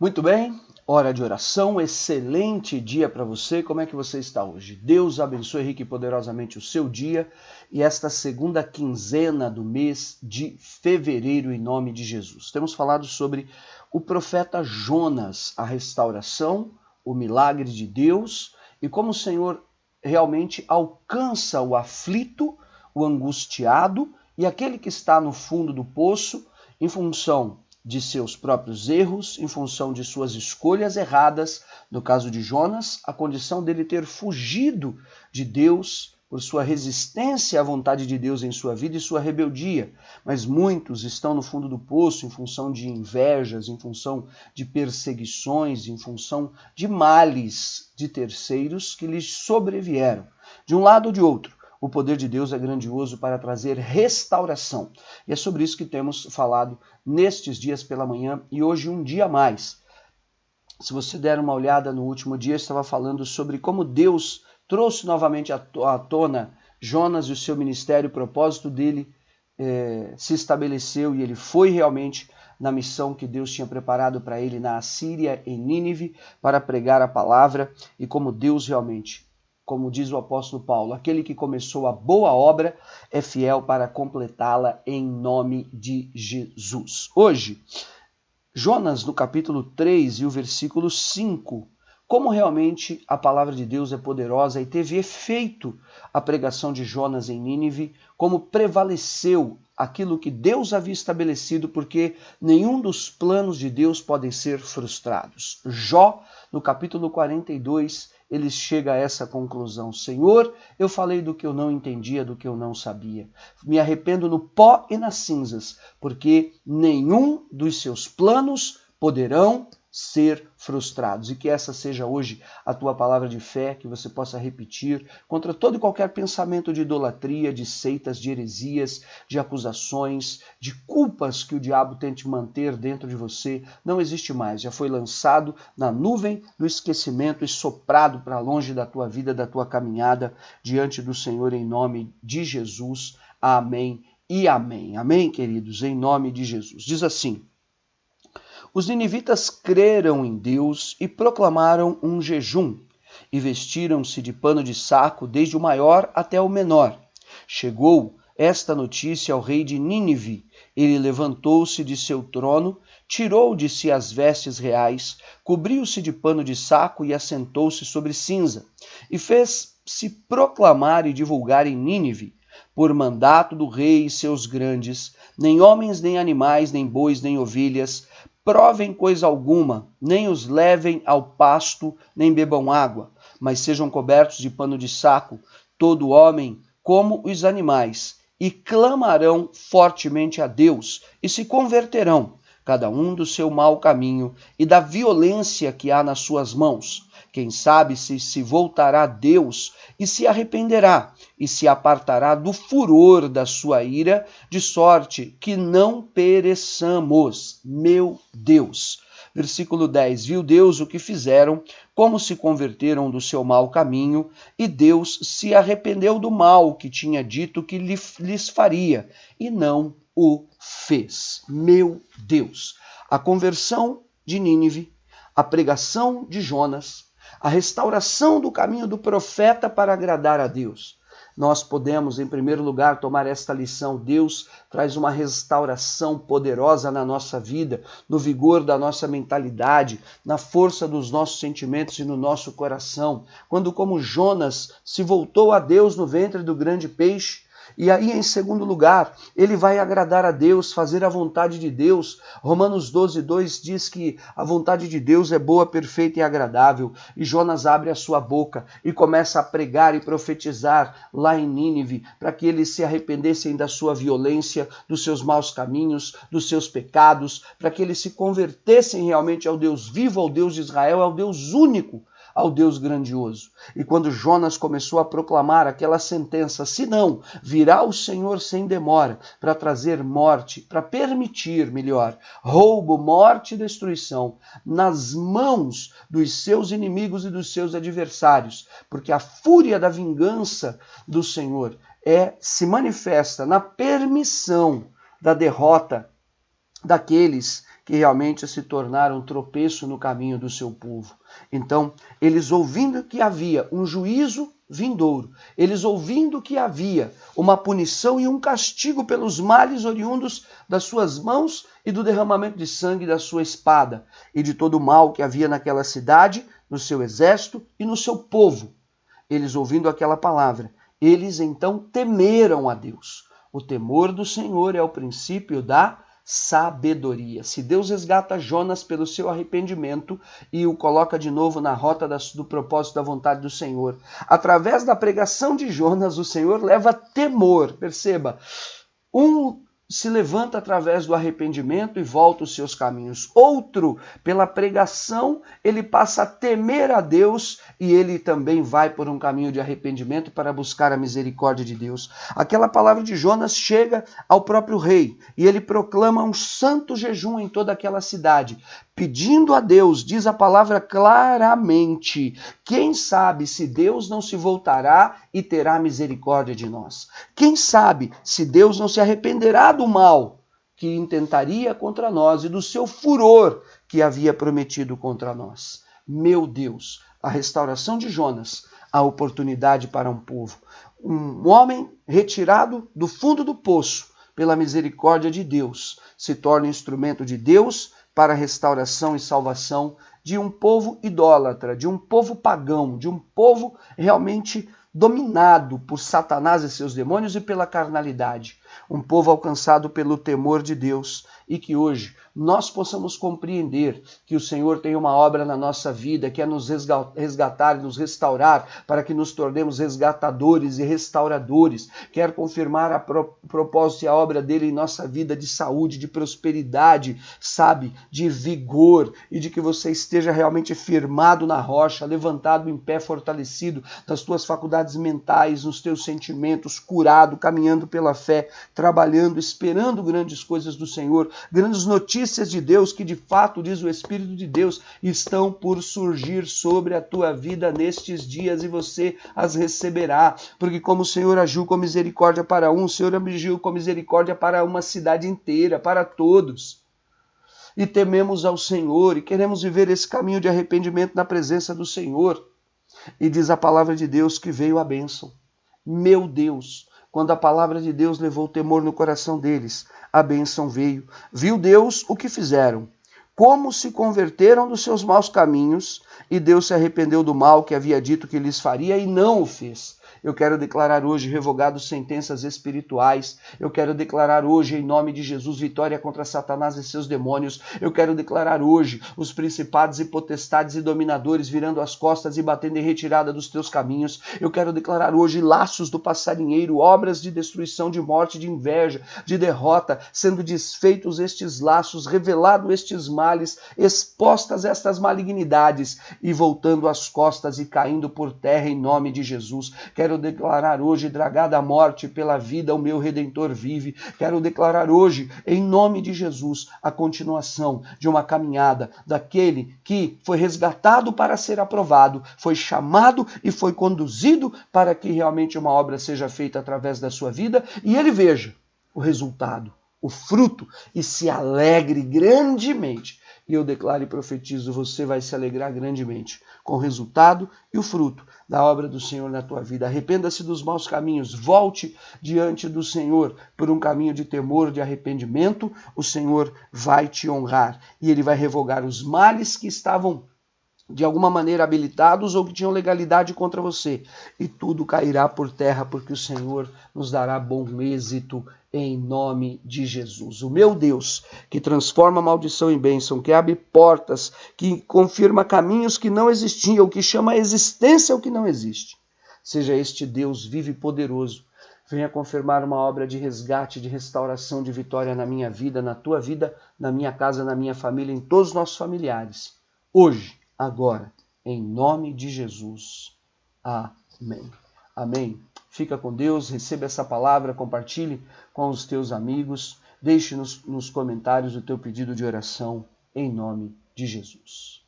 Muito bem, hora de oração, excelente dia para você. Como é que você está hoje? Deus abençoe rique e poderosamente o seu dia e esta segunda quinzena do mês de fevereiro, em nome de Jesus. Temos falado sobre o profeta Jonas, a restauração, o milagre de Deus e como o Senhor realmente alcança o aflito, o angustiado e aquele que está no fundo do poço em função de seus próprios erros, em função de suas escolhas erradas. No caso de Jonas, a condição dele ter fugido de Deus por sua resistência à vontade de Deus em sua vida e sua rebeldia. Mas muitos estão no fundo do poço em função de invejas, em função de perseguições, em função de males de terceiros que lhes sobrevieram, de um lado ou de outro. O poder de Deus é grandioso para trazer restauração. E é sobre isso que temos falado nestes dias pela manhã e hoje um dia a mais. Se você der uma olhada no último dia, eu estava falando sobre como Deus trouxe novamente à tona Jonas e o seu ministério, o propósito dele se estabeleceu e ele foi realmente na missão que Deus tinha preparado para ele na Assíria, em Nínive, para pregar a palavra e como Deus realmente, como diz o apóstolo Paulo, aquele que começou a boa obra é fiel para completá-la em nome de Jesus. Hoje, Jonas, no capítulo 3 e o versículo 5, como realmente a palavra de Deus é poderosa e teve efeito a pregação de Jonas em Nínive, como prevaleceu aquilo que Deus havia estabelecido, porque nenhum dos planos de Deus podem ser frustrados. Jó, no capítulo 42, ele chega a essa conclusão: Senhor, eu falei do que eu não entendia, do que eu não sabia. Me arrependo no pó e nas cinzas, porque nenhum dos seus planos poderão ser frustrados. E que essa seja hoje a tua palavra de fé, que você possa repetir contra todo e qualquer pensamento de idolatria, de seitas, de heresias, de acusações, de culpas que o diabo tente manter dentro de você. Não existe mais, já foi lançado na nuvem do esquecimento e soprado para longe da tua vida, da tua caminhada diante do Senhor, em nome de Jesus. Amém e amém. Amém, queridos, em nome de Jesus. Diz assim: os ninivitas creram em Deus e proclamaram um jejum, e vestiram-se de pano de saco, desde o maior até o menor. Chegou esta notícia ao rei de Nínive. Ele levantou-se de seu trono, tirou de si as vestes reais, cobriu-se de pano de saco e assentou-se sobre cinza, e fez-se proclamar e divulgar em Nínive, por mandato do rei e seus grandes: nem homens, nem animais, nem bois, nem ovelhas provem coisa alguma, nem os levem ao pasto, nem bebam água, mas sejam cobertos de pano de saco, todo homem como os animais, e clamarão fortemente a Deus, e se converterão, cada um do seu mau caminho e da violência que há nas suas mãos. Quem sabe se voltará a Deus e se arrependerá e se apartará do furor da sua ira, de sorte que não pereçamos. Meu Deus. Versículo 10. Viu Deus o que fizeram, como se converteram do seu mau caminho, e Deus se arrependeu do mal que tinha dito que lhes faria, e não o fez. Meu Deus. A conversão de Nínive, a pregação de Jonas, a restauração do caminho do profeta para agradar a Deus. Nós podemos, em primeiro lugar, tomar esta lição. Deus traz uma restauração poderosa na nossa vida, no vigor da nossa mentalidade, na força dos nossos sentimentos e no nosso coração. Quando, como Jonas, se voltou a Deus no ventre do grande peixe. E aí, em segundo lugar, ele vai agradar a Deus, fazer a vontade de Deus. Romanos 12:2 diz que a vontade de Deus é boa, perfeita e agradável. E Jonas abre a sua boca e começa a pregar e profetizar lá em Nínive, para que eles se arrependessem da sua violência, dos seus maus caminhos, dos seus pecados, para que eles se convertessem realmente ao Deus vivo, ao Deus de Israel, ao Deus único, ao Deus grandioso. E quando Jonas começou a proclamar aquela sentença: se não, virá o Senhor sem demora para trazer morte, para permitir, melhor, roubo, morte e destruição nas mãos dos seus inimigos e dos seus adversários, porque a fúria da vingança do Senhor se manifesta na permissão da derrota daqueles que realmente se tornaram tropeço no caminho do seu povo. Então, eles ouvindo que havia um juízo vindouro, eles ouvindo que havia uma punição e um castigo pelos males oriundos das suas mãos e do derramamento de sangue da sua espada, e de todo o mal que havia naquela cidade, no seu exército e no seu povo. Eles ouvindo aquela palavra, eles então temeram a Deus. O temor do Senhor é o princípio da sabedoria. Se Deus resgata Jonas pelo seu arrependimento e o coloca de novo na rota do propósito da vontade do Senhor, através da pregação de Jonas, o Senhor leva temor. Perceba, se levanta através do arrependimento e volta os seus caminhos. Outro, pela pregação, ele passa a temer a Deus e ele também vai por um caminho de arrependimento para buscar a misericórdia de Deus. Aquela palavra de Jonas chega ao próprio rei e ele proclama um santo jejum em toda aquela cidade, pedindo a Deus, diz a palavra claramente, quem sabe se Deus não se voltará e terá misericórdia de nós? Quem sabe se Deus não se arrependerá do mal que intentaria contra nós e do seu furor que havia prometido contra nós? Meu Deus, a restauração de Jonas, a oportunidade para um povo. Um homem retirado do fundo do poço pela misericórdia de Deus se torna instrumento de Deus para a restauração e salvação de um povo idólatra, de um povo pagão, de um povo realmente dominado por Satanás e seus demônios e pela carnalidade. Um povo alcançado pelo temor de Deus e que hoje nós possamos compreender que o Senhor tem uma obra na nossa vida, que é nos resgatar e nos restaurar, para que nos tornemos resgatadores e restauradores. Quer confirmar a propósito e a obra dele em nossa vida de saúde, de prosperidade, sabe, de vigor, e de que você esteja realmente firmado na rocha, levantado em pé, fortalecido das tuas faculdades mentais, nos teus sentimentos, curado, caminhando pela fé, trabalhando, esperando grandes coisas do Senhor, grandes notícias de Deus que de fato, diz o Espírito de Deus, estão por surgir sobre a tua vida nestes dias e você as receberá, porque como o Senhor agiu com misericórdia para um, o Senhor agiu com misericórdia para uma cidade inteira, para todos. E tememos ao Senhor e queremos viver esse caminho de arrependimento na presença do Senhor. E diz a palavra de Deus que veio a bênção. Meu Deus, quando a palavra de Deus levou o temor no coração deles, a bênção veio. Viu Deus o que fizeram, como se converteram dos seus maus caminhos, e Deus se arrependeu do mal que havia dito que lhes faria e não o fez. Eu quero declarar hoje revogados sentenças espirituais. Eu quero declarar hoje, em nome de Jesus, vitória contra Satanás e seus demônios. Eu quero declarar hoje os principados e potestades e dominadores virando as costas e batendo em retirada dos teus caminhos. Eu quero declarar hoje laços do passarinheiro, obras de destruição, de morte, de inveja, de derrota, sendo desfeitos estes laços, revelado estes males, expostas estas malignidades e voltando as costas e caindo por terra em nome de Jesus. Quero declarar hoje, dragada a morte pela vida, o meu Redentor vive. Quero declarar hoje, em nome de Jesus, a continuação de uma caminhada daquele que foi resgatado para ser aprovado, foi chamado e foi conduzido para que realmente uma obra seja feita através da sua vida e ele veja o resultado, o fruto e se alegre grandemente. E eu declaro e profetizo, você vai se alegrar grandemente com o resultado e o fruto da obra do Senhor na tua vida. Arrependa-se dos maus caminhos, volte diante do Senhor por um caminho de temor, de arrependimento. O Senhor vai te honrar e Ele vai revogar os males que estavam de alguma maneira habilitados ou que tinham legalidade contra você. E tudo cairá por terra, porque o Senhor nos dará bom êxito em nome de Jesus. O meu Deus, que transforma a maldição em bênção, que abre portas, que confirma caminhos que não existiam, que chama a existência o que não existe. Seja este Deus vivo e poderoso. Venha confirmar uma obra de resgate, de restauração, de vitória na minha vida, na tua vida, na minha casa, na minha família, em todos os nossos familiares. Hoje, agora, em nome de Jesus. Amém. Amém. Fica com Deus, receba essa palavra, compartilhe com os teus amigos, deixe nos comentários o teu pedido de oração, em nome de Jesus.